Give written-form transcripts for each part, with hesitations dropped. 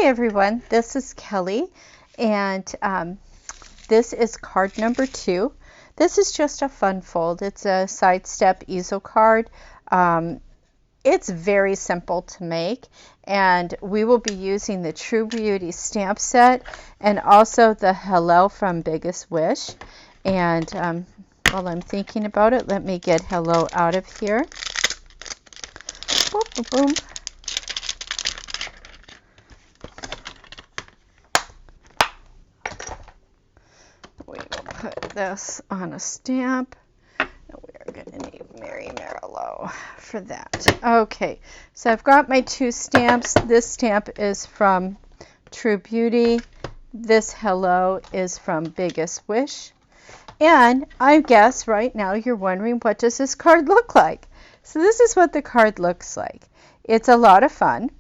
everyone, this is Kelly, and this is card number 2. This is just a fun fold. It's a sidestep easel card. It's very simple to make, and we will be using the True Beauty stamp set and also the Hello from Biggest Wish. And while I'm thinking about it, let me get Hello out of here. Boom, boom, boom. We will put this on a stamp. And we're going to need Mary Marilou for that. Okay, so I've got my 2 stamps. This stamp is from True Beauty. This Hello is from Biggest Wish. And I guess right now you're wondering, what does this card look like? So this is what the card looks like. It's a lot of fun.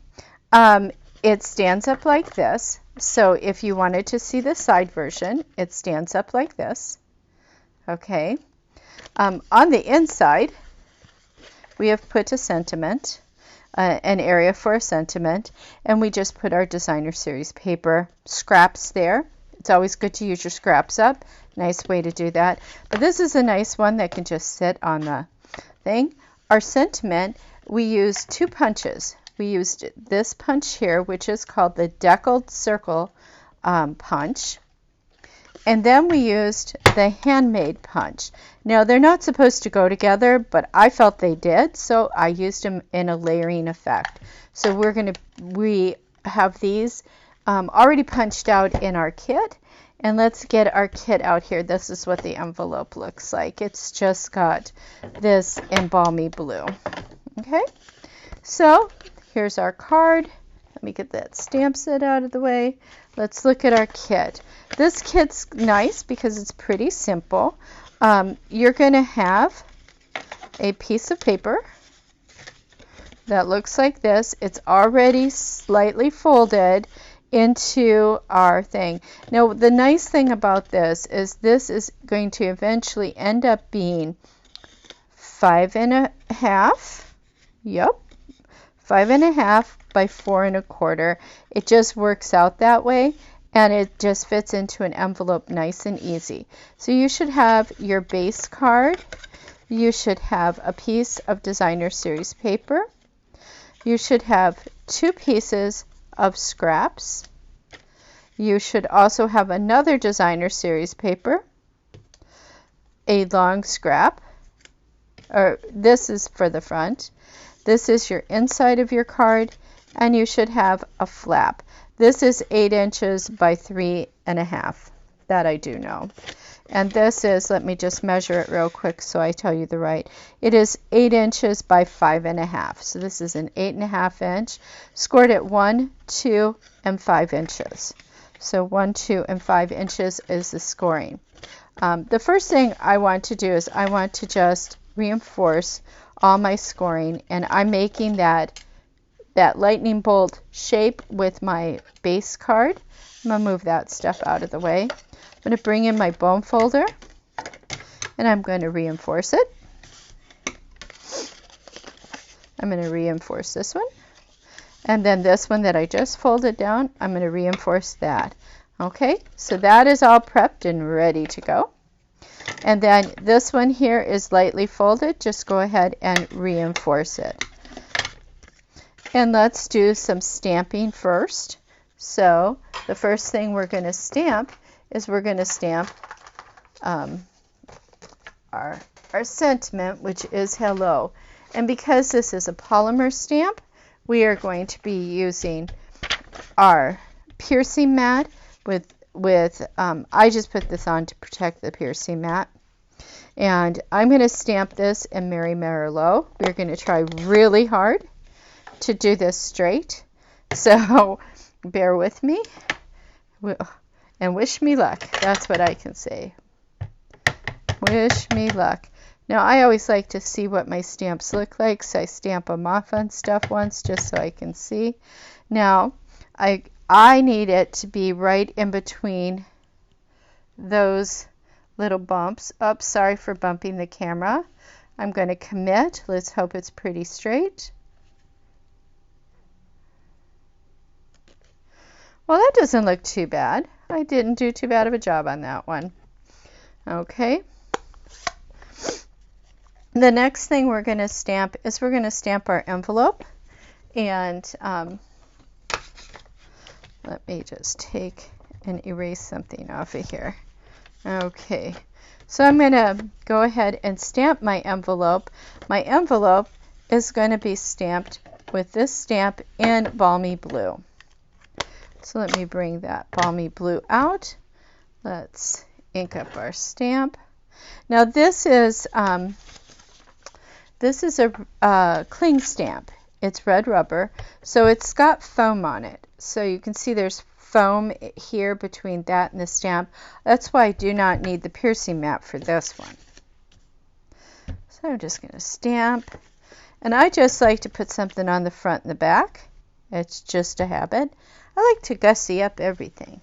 It stands up like this. So if you wanted to see the side version, it stands up like this. Okay. On the inside, we have put a sentiment, an area for a sentiment, and we just put our designer series paper scraps there. It's always good to use your scraps up. Nice way to do that. But this is a nice one that can just sit on the thing. Our sentiment, we used 2 punches. We used this punch here, which is called the deckled circle punch. And then we used the handmade punch. Now, they're not supposed to go together, but I felt they did, so I used them in a layering effect. So we have these already punched out in our kit. And let's get our kit out here. This is what the envelope looks like. It's just got this embalmy blue. Okay, so here's our card. Let me get that stamp set out of the way. Let's look at our kit. This kit's nice because it's pretty simple. You're going to have a piece of paper that looks like this. It's already slightly folded into our thing. Now, the nice thing about this is going to eventually end up being 5 1/2. Yep. 5 1/2 by 4 1/4. It just works out that way, and it just fits into an envelope nice and easy. So you should have your base card. You should have a piece of designer series paper. You should have 2 pieces of scraps. You should also have another designer series paper, a long scrap, or this is for the front. This is your inside of your card, and you should have a flap. This is 8 inches by 3 1/2. That I do know. And this is, let me just measure it real quick so I tell you the right. It is 8 inches by 5 1/2. So this is an 8 1/2 inch, scored at 1, 2, and 5 inches. So 1, 2, and 5 inches is the scoring. The first thing I want to do is I want to just reinforce all my scoring, and I'm making that lightning bolt shape with my base card. I'm going to move that stuff out of the way. I'm going to bring in my bone folder, and I'm going to reinforce it. I'm going to reinforce this one. And then this one that I just folded down, I'm going to reinforce that. Okay, so that is all prepped and ready to go. And then this one here is lightly folded. Just go ahead and reinforce it. And let's do some stamping first. So the first thing we're going to stamp is we're going to stamp our sentiment, which is Hello. And because this is a polymer stamp, we are going to be using our piercing mat with I just put this on to protect the piercing mat. And I'm going to stamp this in Mary Marilou. We're going to try really hard to do this straight. So bear with me and wish me luck. That's what I can say. Wish me luck. Now, I always like to see what my stamps look like, so I stamp them off on stuff once just so I can see. Now, I need it to be right in between those little bumps. Oops, sorry for bumping the camera. I'm going to commit. Let's hope it's pretty straight. Well, that doesn't look too bad. I didn't do too bad of a job on that one. Okay. The next thing we're going to stamp is we're going to stamp our envelope. And let me just take and erase something off of here. Okay. So I'm going to go ahead and stamp my envelope. My envelope is going to be stamped with this stamp in Balmy Blue. So let me bring that Balmy Blue out. Let's ink up our stamp. Now this is a cling stamp. It's red rubber, so it's got foam on it. So you can see there's foam here between that and the stamp. That's why I do not need the piercing mat for this one. So I'm just going to stamp. And I just like to put something on the front and the back. It's just a habit. I like to gussy up everything.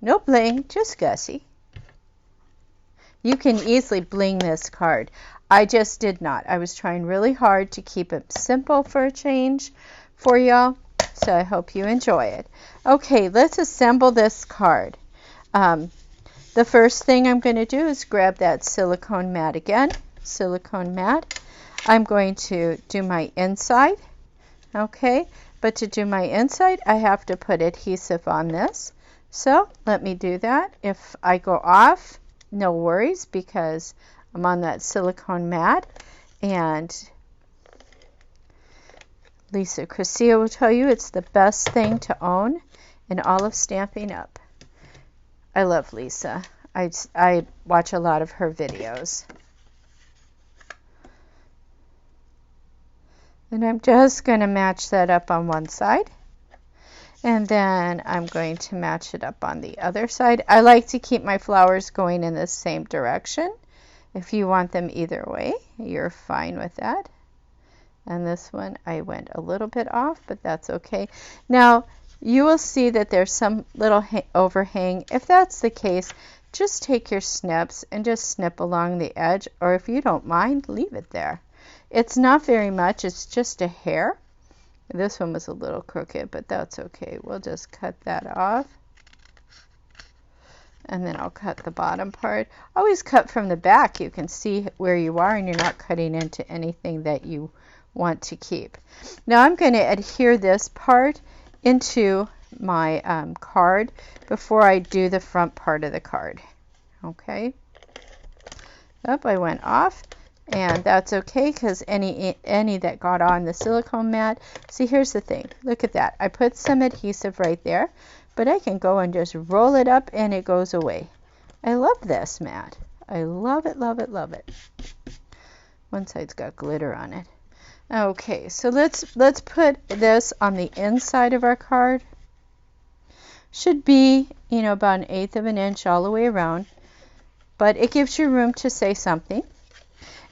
No bling, just gussy. You can easily bling this card. I just did not. I was trying really hard to keep it simple for a change for y'all. So I hope you enjoy it. Okay, let's assemble this card. The first thing I'm going to do is grab that silicone mat again. Silicone mat. I'm going to do my inside. Okay, but to do my inside, I have to put adhesive on this. So let me do that. If I go off, no worries, because I'm on that silicone mat. And Lisa Criscia will tell you it's the best thing to own in all of Stampin' Up. I love Lisa. I watch a lot of her videos. And I'm just going to match that up on one side. And then I'm going to match it up on the other side. I like to keep my flowers going in the same direction. If you want them either way, you're fine with that. And this one I went a little bit off, but that's okay. Now you will see that there's some little overhang. If that's the case, just take your snips and just snip along the edge, or if you don't mind, leave it there. It's not very much, it's just a hair. This one was a little crooked, but that's okay. We'll just cut that off. And then I'll cut the bottom part. Always cut from the back. You can see where you are and you're not cutting into anything that you want to keep. Now I'm going to adhere this part into my card before I do the front part of the card. Okay. Up, I went off. And that's okay, because any that got on the silicone mat. See, here's the thing. Look at that. I put some adhesive right there, but I can go and just roll it up and it goes away. I love this mat. I love it, love it, love it. One side's got glitter on it. Okay, so let's put this on the inside of our card. Should be, about 1/8 of an inch all the way around, but it gives you room to say something.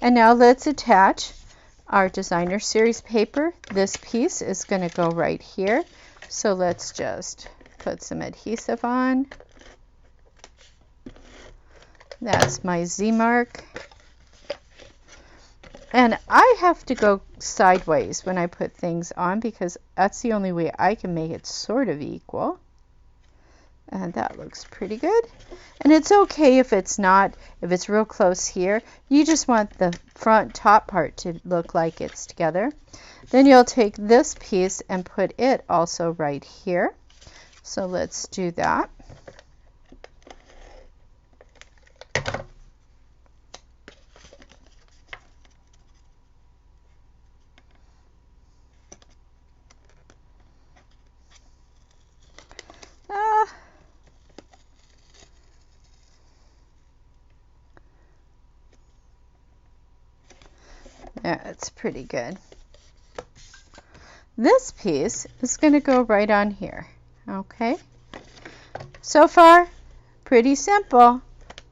And now let's attach our designer series paper. This piece is going to go right here. So let's just put some adhesive on. That's my Z mark. And I have to go sideways when I put things on because that's the only way I can make it sort of equal. And that looks pretty good. And it's okay if it's not, if it's real close here. You just want the front top part to look like it's together. Then you'll take this piece and put it also right here. So let's do that. That's pretty good. This piece is going to go right on here. Okay. So far, pretty simple.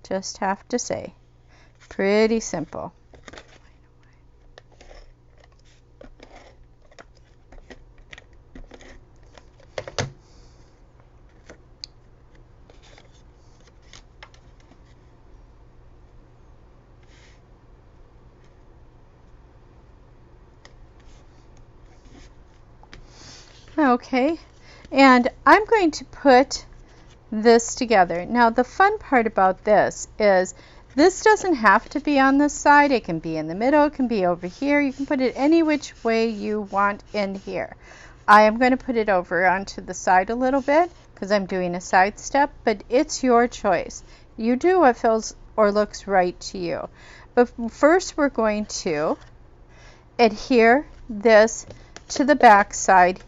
Just have to say, pretty simple. Okay, And I'm going to put this together. Now the fun part about this is this doesn't have to be on this side. It can be in the middle, it can be over here. You can put it any which way you want in here. I am going to put it over onto the side a little bit because I'm doing a side step, but it's your choice. You do what feels or looks right to you. But first we're going to adhere this to the back side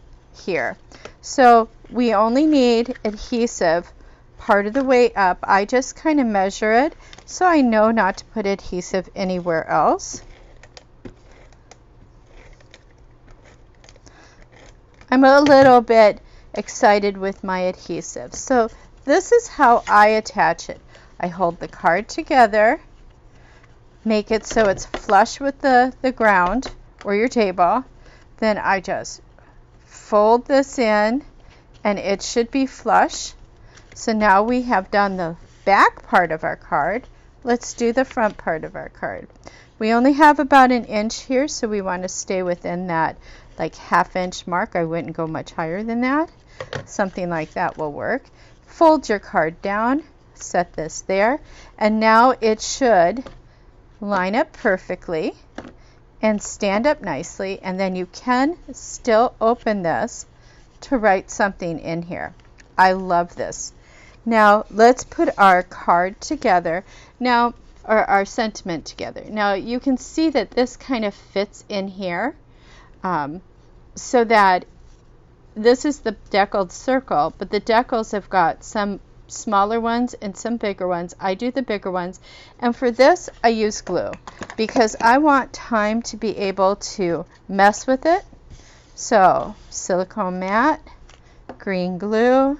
here. So we only need adhesive part of the way up. I just kind of measure it so I know not to put adhesive anywhere else. I'm a little bit excited with my adhesive. So this is how I attach it. I hold the card together, make it so it's flush with the ground or your table. Then I just fold this in and it should be flush. So now we have done the back part of our card. Let's do the front part of our card. We only have about 1 inch here, so we want to stay within that like 1/2 inch mark. I wouldn't go much higher than that. Something like that will work. Fold your card down, set this there, and now it should line up perfectly and stand up nicely, and then you can still open this to write something in here. I love this. Now let's put our card together now, or our sentiment together. Now you can see that this kind of fits in here, so that this is the deckled circle, but the decals have got some smaller ones and some bigger ones. I do the bigger ones, and for this I use glue because I want time to be able to mess with it. So silicone mat, green glue,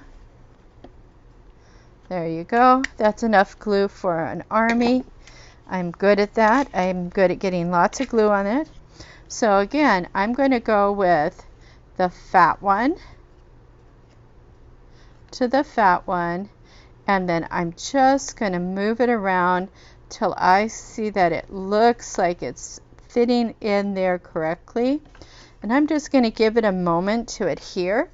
there you go. That's enough glue for an army. I'm good at that. I'm good at getting lots of glue on it. So again, I'm going to go with the fat one to the fat one, and then I'm just going to move it around till I see that it looks like it's fitting in there correctly. And I'm just going to give it a moment to adhere.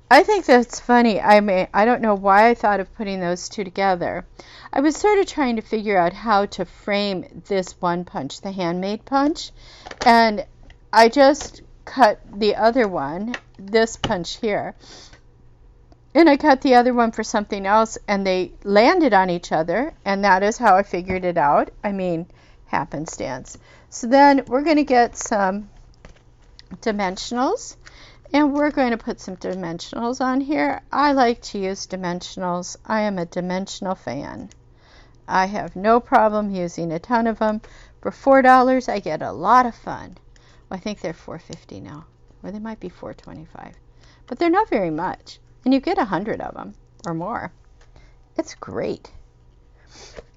I think that's funny. I don't know why I thought of putting those two together. I was sort of trying to figure out how to frame this one punch, the handmade punch, and I just cut the other one, this punch here, and I cut the other one for something else, and they landed on each other, and that is how I figured it out. I mean, happenstance. So then we're going to get some dimensionals. And we're going to put some dimensionals on here. I like to use dimensionals. I am a dimensional fan. I have no problem using a ton of them. For $4, I get a lot of fun. Well, I think they're $4.50 now, or they might be $4.25. But they're not very much. And you get 100 of them or more. It's great.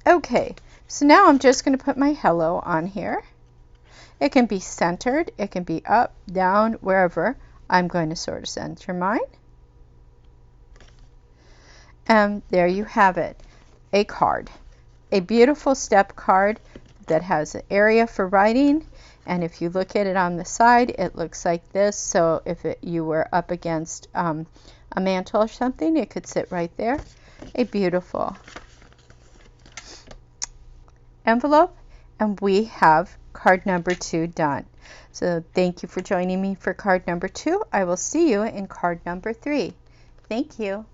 Okay, so now I'm just going to put my hello on here. It can be centered. It can be up, down, wherever. I'm going to sort of center mine. And there you have it, a card. A beautiful step card that has an area for writing. And if you look at it on the side, it looks like this. So if you were up against a mantle or something, it could sit right there. A beautiful envelope. And we have card number 2 done. So thank you for joining me for card number 2. I will see you in card number 3. Thank you.